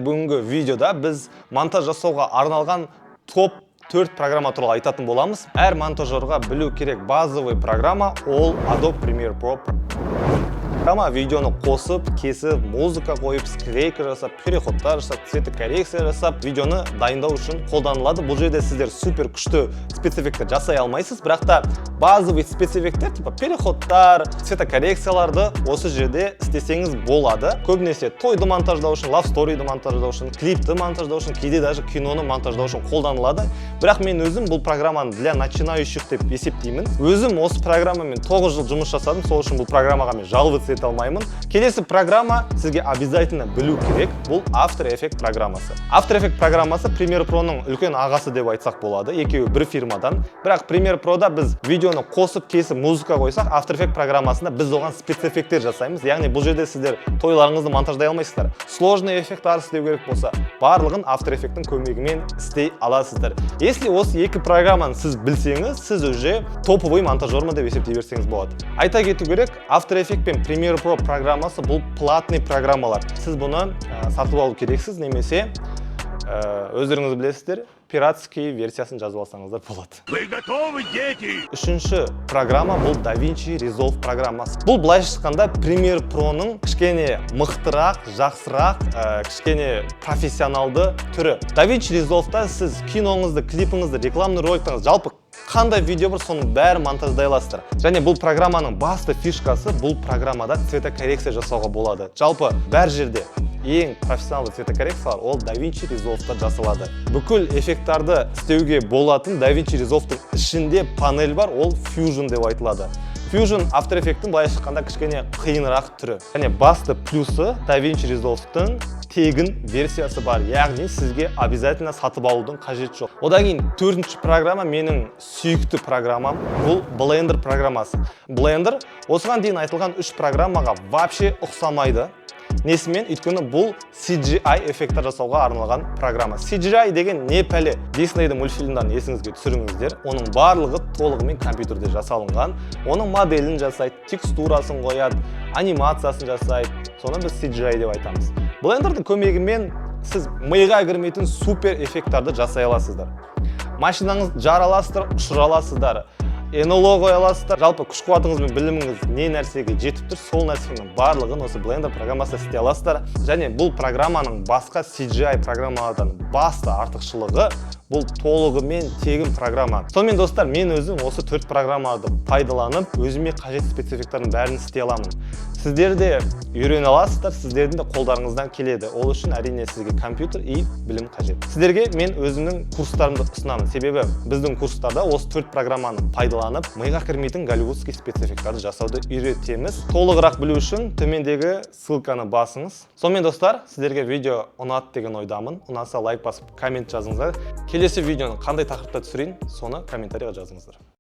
бүгінгі видеода біз монтаж жасауға арналған топ 4 программа туралы айтатын боламыз. Әр монтажерға білу керек базовый программа ол Adobe Premiere Pro. Программа видеоны қосып, кесіп, музыка қойып, склейка жасап, переходтар жасап, цветокоррекция жасап, видеоны дайындау үшін қолданылады. Бұл жерде сіздер супер күшті спецэффекттер жасай алмайсыз, бірақ та базовый спецэффекттер, типа переходтар, цветокоррекцияларды осы жерде істесеңіз болады. Көбінесе тойды монтаждау үшін, love story'ді монтаждау үшін, клипті монтаждау үшін, кейде даже киноны монтаждау үшін қолданылады. Бірақ мен өзім бұл программаны для начинающих деп есептеймін. Өзім осы программамен 9 жыл жұмыс жасадым, сол үшін бұл программаға мен жаловаться ете алмаймын. Келесі программа сізге обязательно білу керек, бұл After Effects программасы. After Effects программасы Premiere Pro-ның үлкен ағасы деп айтсақ болады, екеуі бір фирмадан. Бірақ Premiere Pro-да біз видеоны қосып, кесіп, музыка қойсақ, After Effects программасында біз оған спецэффекттер жасаймыз. Яғни бұл жерде сіздер тойларыңызды монтаждай алмайсыздар. Сложный эффекттар істеу керек болса, барлығын After Effects-тің көмегімен істей аласыздар. Если осы екі программаны сіз білсеңіз, сіз уже топовый монтажермын деп есептей берсеңіз болады. Айта кету керек, After Effects пен Premiere Pro программасы бұл платный программалар. Сіз бұны сатып алу керексіз, немесе өздеріңіз білесіздер, пиратский версиясын жазып алсаңыздар болады. Вы готовы, дети? Үшінші программа бұл DaVinci Resolve программасы. Бұл былайша айтқанда Premiere Pro-ның кішкене мықтырақ, жақсырақ, кішкене профессионалды түрі. DaVinci Resolve-та сіз киноңызды, клипіңізді, рекламный роликтіңізді, жалпы қандай видео бар, соның бәрі монтаждай аласыздар. Және бұл программаның басты фишкасы, бұл программада цветокоррекция жасауға болады. Жалпы бәр жерде ең профессионалды цветокоррекциялар ол DaVinci Resolve-та жасалады. Бүкіл эффекттарды істеуге болатын DaVinci Resolve-тың ішінде панель бар, ол Fusion деп айтылады. Fusion After Effects-тің былайша айтқанда кішкене қиынырақ түрі. Және басты плюсы DaVinci Resolve-тың тегін версиясы бар, яғни сізге обязательно сатып алудың қажеті жоқ. Одан кейін төртінші программа менің сүйікті программам, бұл Blender программасы. Blender осыған дейін айтылған 3 программаға вообще ұқсамайды. Несімен, өйткені бұл CGI эффекттер жасауға арналған программа. CGI деген не пәле? Disneyдің мультфильмдарын есіңізге түсіріңіздер. Оның барлығы толығымен компьютерде жасалынған. Оның моделін жасайды, текстурасын қояды, анимациясын жасайды. Соны біз CGI деп айтамыз. Blender'дың көмегімен сіз миға кірмейтін супер эффекттарды жасай аласыздар. Машинаңыз жараласыздар, ұшыра аласыздар. NLO қоя аласыздар. Жалпы күш қуатыңыз бен біліміңіз не нәрсеге жетіп тұр, сол нәрсенің барлығын осы Blender программасы істей аласыздар. Және бұл программаның басқа CGI программалардан басты артықшылығы бұл толығымен тегін программа. Сонымен достар, мен өзім осы 4 программаларды пайдаланып, өзіме қажет спецэффекттардың бәрін істей аламын. Сіздер де үйрене аласыздар, сіздердің де қолдарыңыздан келеді. Ол үшін әрине сізге компьютер и білім қажет. Сіздерге мен өзімнің курстарымды ұсынамын. Себебі біздің курстарда осы 4 программаны пайдаланып, миға кірмейтін голливудский спецэффекттарды жасауды үйретеміз. Толығырақ білу үшін төмендегі ссылканы басыңыз. Сонымен достар, сіздерге видео ұнады деген ойдамын. Ұнаса лайк басып, коммент жазыңыздар. Келесі видеоны қандай тақырыпта түсірейін, соны комментарийға жазыңыздар.